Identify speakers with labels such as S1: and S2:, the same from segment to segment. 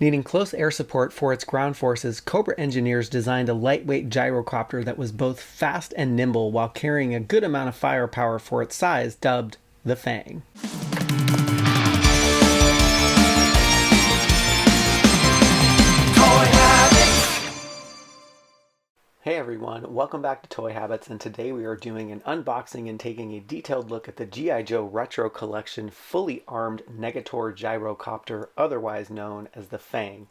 S1: Needing close air support for its ground forces, Cobra engineers designed a lightweight gyrocopter that was both fast and nimble while carrying a good amount of firepower for its size, dubbed the Fang. Hey everyone, welcome back to Toy Habits, and today we are doing an unboxing and taking a detailed look at the G.I. Joe Retro Collection fully armed Negator gyrocopter, otherwise known as the Fang.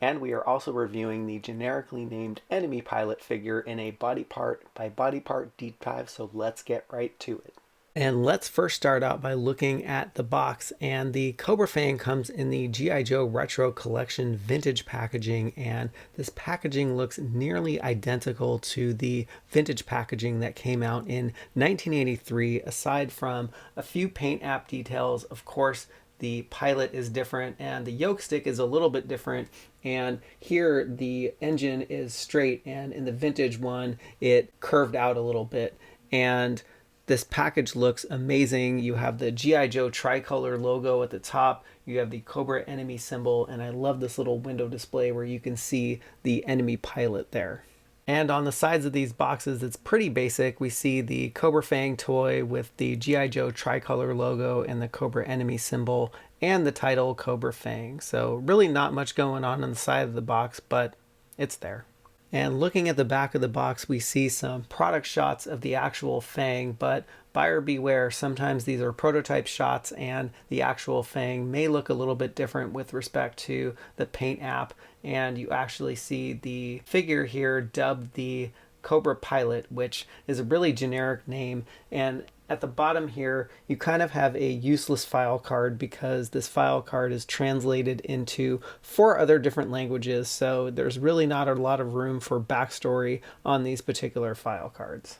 S1: And we are also reviewing the generically named enemy pilot figure in a body part by body part deep dive, so let's get right to it. And let's first start out by looking at the box, and the Cobra F.A.N.G comes in the G.I. Joe Retro Collection vintage packaging, and this packaging looks nearly identical to the vintage packaging that came out in 1983, aside from a few paint app details. Of course, the pilot is different and the yoke stick is a little bit different, and here the engine is straight, and in the vintage one it curved out a little bit. And this package looks amazing. You have the G.I. Joe tricolor logo at the top. You have the Cobra enemy symbol, and I love this little window display where you can see the enemy pilot there. And on the sides of these boxes, it's pretty basic. We see the Cobra F.A.N.G toy with the G.I. Joe tricolor logo and the Cobra enemy symbol and the title Cobra F.A.N.G. So really not much going on the side of the box, but it's there. And looking at the back of the box, we see some product shots of the actual Fang, but buyer beware, sometimes these are prototype shots and the actual Fang may look a little bit different with respect to the paint app, and you actually see the figure here dubbed the Cobra Pilot, which is a really generic name. And at the bottom here, you kind of have a useless file card because this file card is translated into 4 other different languages, so there's really not a lot of room for backstory on these particular file cards.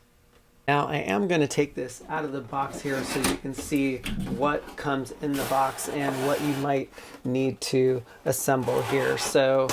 S1: Now I am going to take this out of the box here so you can see what comes in the box and what you might need to assemble here. So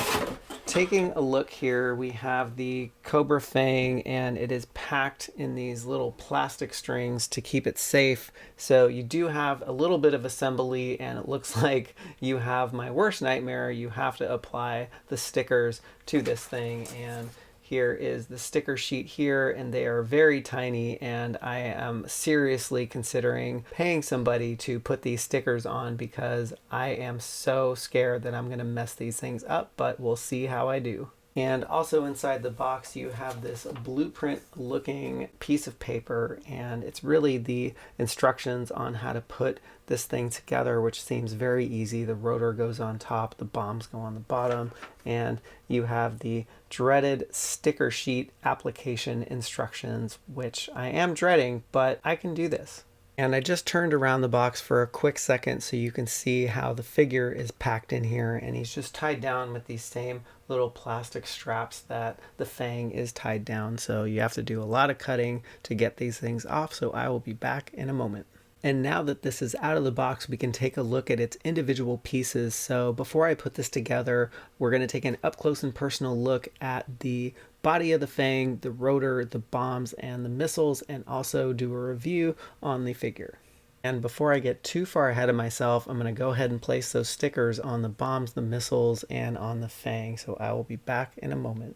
S1: taking a look here, we have the Cobra F.A.N.G and it is packed in these little plastic strings to keep it safe. So you do have a little bit of assembly, and it looks like you have my worst nightmare. You have to apply the stickers to this thing, and here is the sticker sheet here, and they are very tiny, and I am seriously considering paying somebody to put these stickers on because I am so scared that I'm going to mess these things up, but we'll see how I do. And also inside the box you have this blueprint looking piece of paper, and it's really the instructions on how to put this thing together, which seems very easy. The rotor goes on top, the bombs go on the bottom, and you have the dreaded sticker sheet application instructions, which I am dreading, but I can do this. And I just turned around the box for a quick second so you can see how the figure is packed in here, and he's just tied down with these same little plastic straps that the Fang is tied down. So you have to do a lot of cutting to get these things off, so I will be back in a moment. And now that this is out of the box, we can take a look at its individual pieces. So before I put this together, we're going to take an up close and personal look at the body of the Fang, the rotor, the bombs, and the missiles, and also do a review on the figure. And before I get too far ahead of myself, I'm going to go ahead and place those stickers on the bombs, the missiles, and on the Fang. So I will be back in a moment.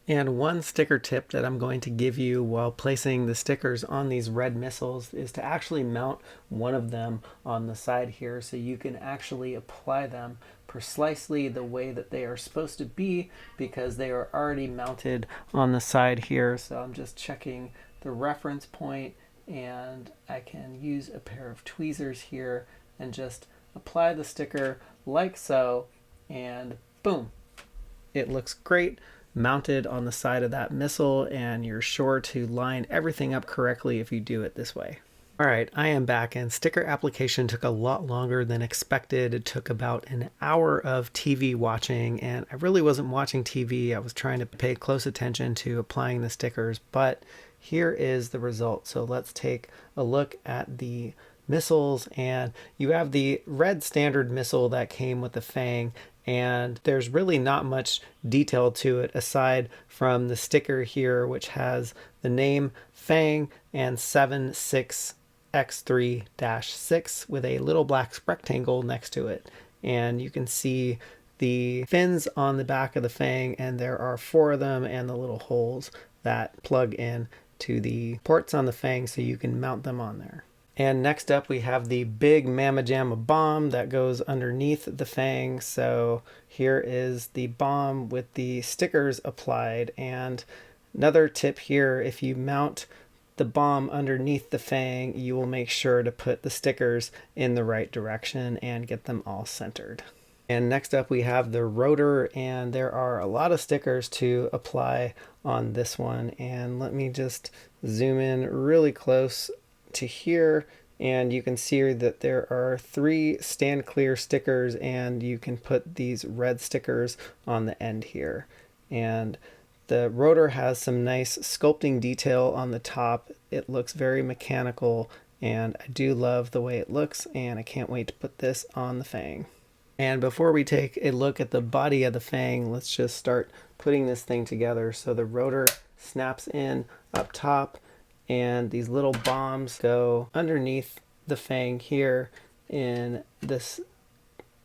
S1: And one sticker tip that I'm going to give you while placing the stickers on these red missiles is to actually mount one of them on the side here so you can actually apply them precisely the way that they are supposed to be, because they are already mounted on the side here. So I'm just checking the reference point, and I can use a pair of tweezers here and just apply the sticker like so, and boom, it looks great mounted on the side of that missile, and you're sure to line everything up correctly if you do it this way. Alright, I am back, and sticker application took a lot longer than expected. It took about an hour of TV watching, and I really wasn't watching TV. I was trying to pay close attention to applying the stickers, but here is the result. So let's take a look at the missiles, and you have the red standard missile that came with the Fang, and there's really not much detail to it aside from the sticker here, which has the name Fang and 76X3-6 with a little black rectangle next to it. And you can see the fins on the back of the Fang, and there are 4 of them, and the little holes that plug in to the ports on the Fang so you can mount them on there. And next up we have the big Mamma Jamma bomb that goes underneath the Fang. So here is the bomb with the stickers applied. And another tip here, if you mount the bomb underneath the Fang, you will make sure to put the stickers in the right direction and get them all centered. And next up we have the rotor, and there are a lot of stickers to apply on this one. And let me just zoom in really close to here, and you can see that there are 3 stand clear stickers, and you can put these red stickers on the end here. And the rotor has some nice sculpting detail on the top. It looks very mechanical, and I do love the way it looks, and I can't wait to put this on the Fang. And before we take a look at the body of the Fang, let's just start putting this thing together. So the rotor snaps in up top, and these little bombs go underneath the Fang here in this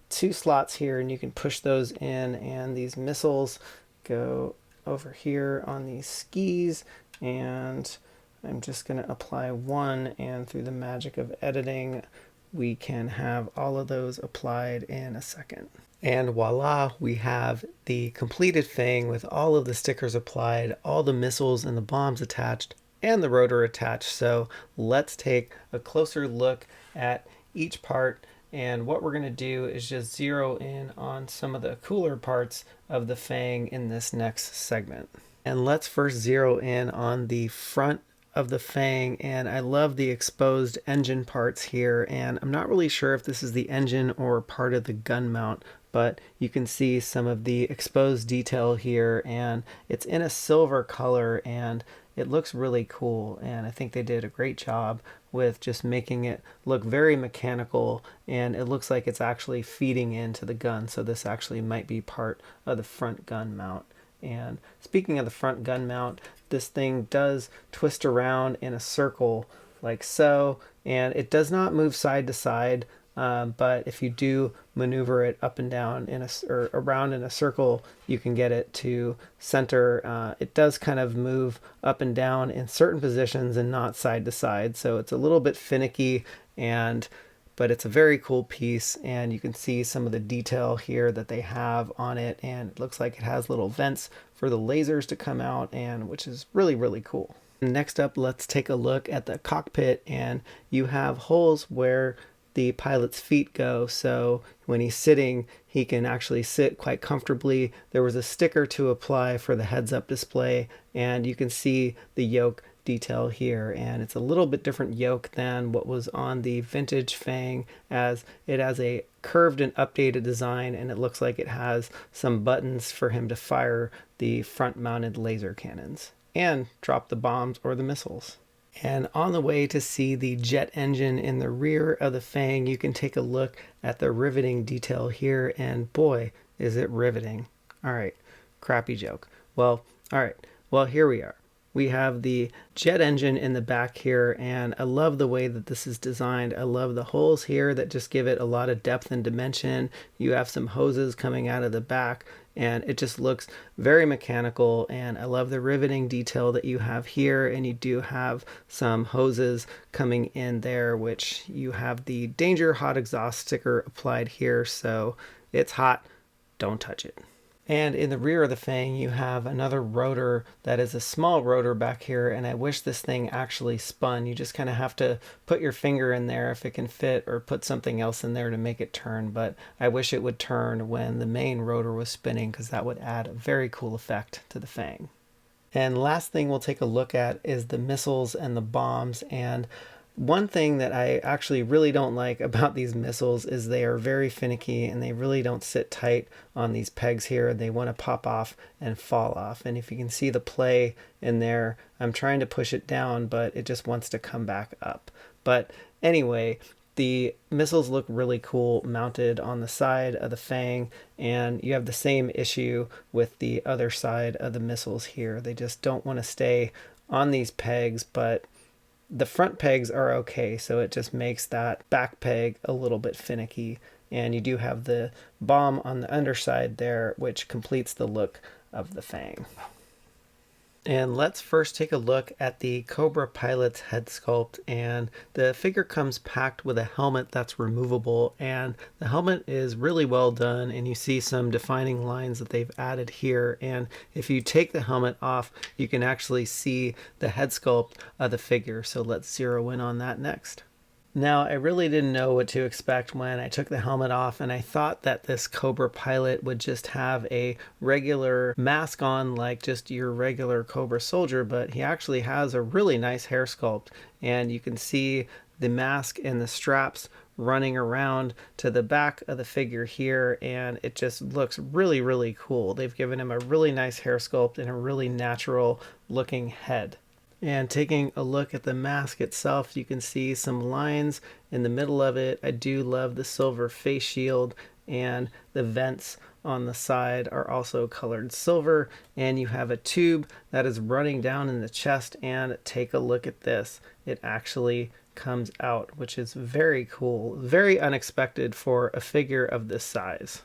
S1: 2 slots here, and you can push those in, and these missiles go over here on these skis, and I'm just going to apply 1, and through the magic of editing we can have all of those applied in a second. And voila, we have the completed Fang with all of the stickers applied, all the missiles and the bombs attached, and the rotor attached. So let's take a closer look at each part, and what we're going to do is just zero in on some of the cooler parts of the Fang in this next segment. And let's first zero in on the front of the Fang, and I love the exposed engine parts here, and I'm not really sure if this is the engine or part of the gun mount, but you can see some of the exposed detail here, and it's in a silver color, and it looks really cool. And I think they did a great job with just making it look very mechanical, and it looks like it's actually feeding into the gun, so this actually might be part of the front gun mount. And speaking of the front gun mount, this thing does twist around in a circle like so, and it does not move side to side, but if you do maneuver it up and down or around in a circle, you can get it to center. It does kind of move up and down in certain positions and not side to side, so it's a little bit finicky, but it's a very cool piece, and you can see some of the detail here that they have on it, and it looks like it has little vents for the lasers to come out, and which is really, really cool. Next up, let's take a look at the cockpit, and you have holes where the pilot's feet go, so when he's sitting, he can actually sit quite comfortably. There was a sticker to apply for the heads-up display, and you can see the yoke detail here, and it's a little bit different yoke than what was on the vintage Fang, as it has a curved and updated design, and it looks like it has some buttons for him to fire the front-mounted laser cannons and drop the bombs or the missiles. And on the way to see the jet engine in the rear of the Fang, you can take a look at the riveting detail here, and boy, is it riveting. All right, crappy joke. Well, all right, well, here we are. We have the jet engine in the back here, and I love the way that this is designed. I love the holes here that just give it a lot of depth and dimension. You have some hoses coming out of the back, and it just looks very mechanical, and I love the riveting detail that you have here, and you do have some hoses coming in there, which you have the danger hot exhaust sticker applied here, so it's hot, don't touch it. And in the rear of the Fang, you have another rotor that is a small rotor back here, and I wish this thing actually spun. You just kind of have to put your finger in there if it can fit, or put something else in there to make it turn, but I wish it would turn when the main rotor was spinning, because that would add a very cool effect to the Fang. And last thing we'll take a look at is the missiles and the bombs, and one thing that I actually really don't like about these missiles is they are very finicky, and they really don't sit tight on these pegs here. They want to pop off and fall off. And if you can see the play in there, I'm trying to push it down, but it just wants to come back up. But anyway, the missiles look really cool mounted on the side of the Fang, and you have the same issue with the other side of the missiles here. They just don't want to stay on these pegs, but the front pegs are okay, so it just makes that back peg a little bit finicky. and you do have the bomb on the underside there, which completes the look of the Fang. And let's first take a look at the Cobra pilot's head sculpt, and the figure comes packed with a helmet that's removable, and the helmet is really well done, and you see some defining lines that they've added here. And if you take the helmet off, you can actually see the head sculpt of the figure. So let's zero in on that next. Now, I really didn't know what to expect when I took the helmet off, and I thought that this Cobra pilot would just have a regular mask on like just your regular Cobra soldier, but he actually has a really nice hair sculpt, and you can see the mask and the straps running around to the back of the figure here, and it just looks really, really cool. They've given him a really nice hair sculpt and a really natural looking head. And taking a look at the mask itself, you can see some lines in the middle of it. I do love the silver face shield, and the vents on the side are also colored silver, and you have a tube that is running down in the chest. And take a look at this. It actually comes out, which is very cool, very unexpected for a figure of this size.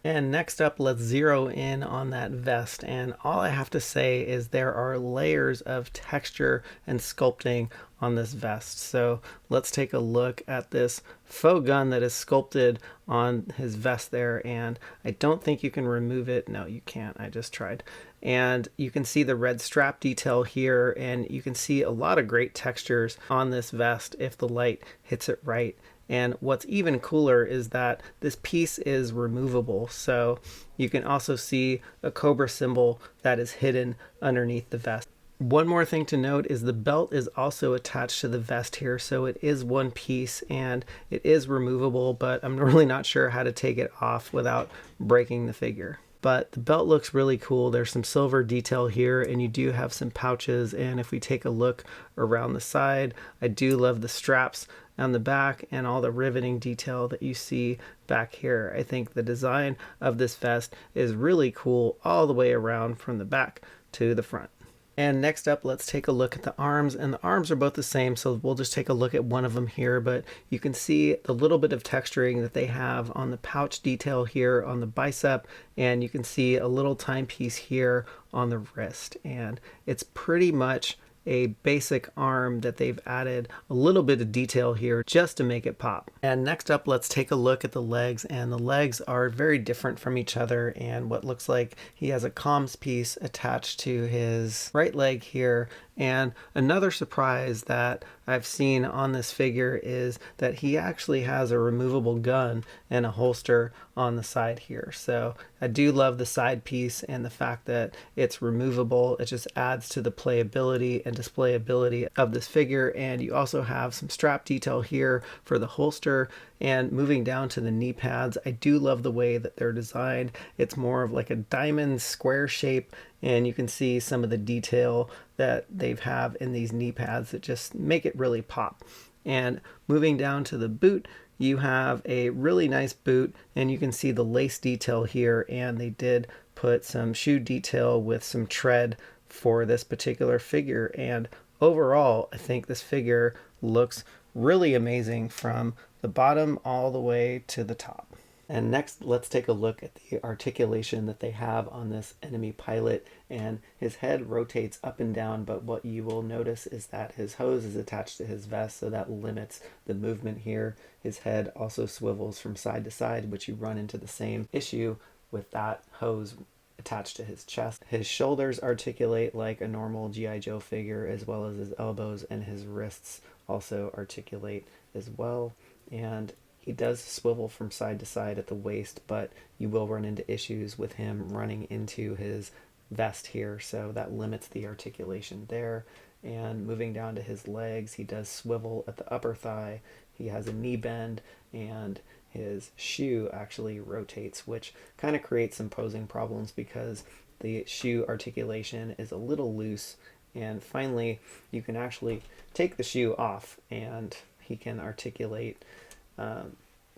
S1: And next up, let's zero in on that vest. And all I have to say is there are layers of texture and sculpting on this vest. So let's take a look at this faux gun that is sculpted on his vest there. And I don't think you can remove it. No, you can't. I just tried. And you can see the red strap detail here, and you can see a lot of great textures on this vest if the light hits it right. And what's even cooler is that this piece is removable, so you can also see a Cobra symbol that is hidden underneath the vest. One more thing to note is the belt is also attached to the vest here, so it is one piece and it is removable, but I'm really not sure how to take it off without breaking the figure. But the belt looks really cool. There's some silver detail here, and you do have some pouches. And if we take a look around the side, I do love the straps on the back and all the riveting detail that you see back here. I think the design of this vest is really cool all the way around from the back to the front. And next up, let's take a look at the arms, and the arms are both the same, so we'll just take a look at one of them here, but you can see the little bit of texturing that they have on the pouch detail here on the bicep, and you can see a little timepiece here on the wrist, and it's pretty much a basic arm that they've added a little bit of detail here just to make it pop. And next up, let's take a look at the legs, and the legs are very different from each other, and what looks like he has a comms piece attached to his right leg here. And another surprise that I've seen on this figure is that he actually has a removable gun and a holster on the side here. So I do love the side piece and the fact that it's removable. It just adds to the playability and displayability of this figure. And you also have some strap detail here for the holster. And moving down to the knee pads, I do love the way that they're designed. It's more of like a diamond square shape, and you can see some of the detail that they have in these knee pads that just make it really pop. And moving down to the boot, you have a really nice boot, and you can see the lace detail here, and they did put some shoe detail with some tread for this particular figure. And overall, I think this figure looks really amazing from the bottom all the way to the top. And next, let's take a look at the articulation that they have on this enemy pilot. And his head rotates up and down, but what you will notice is that his hose is attached to his vest, so that limits the movement here. His head also swivels from side to side, which you run into the same issue with that hose attached to his chest. His shoulders articulate like a normal G.I. Joe figure, as well as his elbows, and his wrists also articulate as well. And he does swivel from side to side at the waist, but you will run into issues with him running into his vest here, so that limits the articulation there. And moving down to his legs, he does swivel at the upper thigh. He has a knee bend, and his shoe actually rotates, which kind of creates some posing problems because the shoe articulation is a little loose. And finally, you can actually take the shoe off, and he can articulate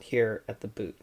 S1: here at the boot.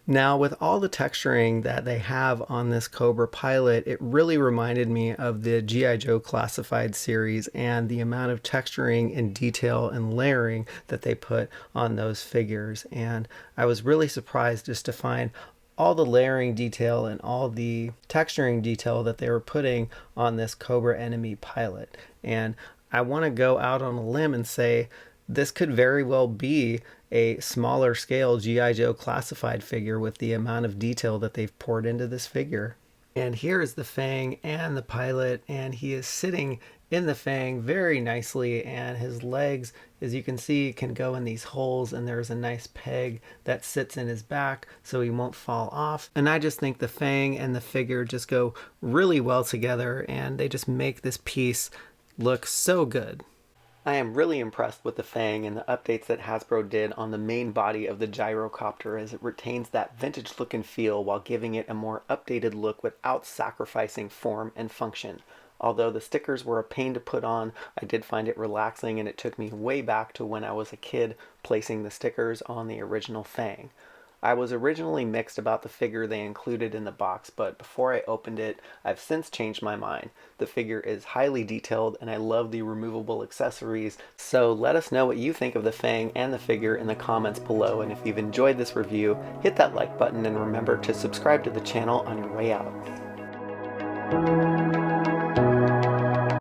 S1: Now, with all the texturing that they have on this Cobra pilot, it really reminded me of the G.I. Joe Classified series and the amount of texturing and detail and layering that they put on those figures. And I was really surprised just to find all the layering detail and all the texturing detail that they were putting on this Cobra Enemy pilot. And I want to go out on a limb and say this could very well be a smaller scale G.I. Joe classified figure with the amount of detail that they've poured into this figure. And here is the Fang and the pilot, and he is sitting in the Fang very nicely, and his legs, as you can see, can go in these holes, and there's a nice peg that sits in his back so he won't fall off. And I just think the Fang and the figure just go really well together, and they just make this piece look so good. I am really impressed with the Fang and the updates that Hasbro did on the main body of the gyrocopter, as it retains that vintage look and feel while giving it a more updated look without sacrificing form and function. Although the stickers were a pain to put on, I did find it relaxing, and it took me way back to when I was a kid placing the stickers on the original Fang. I was originally mixed about the figure they included in the box, but before I opened it, I've since changed my mind. The figure is highly detailed, and I love the removable accessories, so let us know what you think of the Fang and the figure in the comments below, and if you've enjoyed this review, hit that like button and remember to subscribe to the channel on your way out.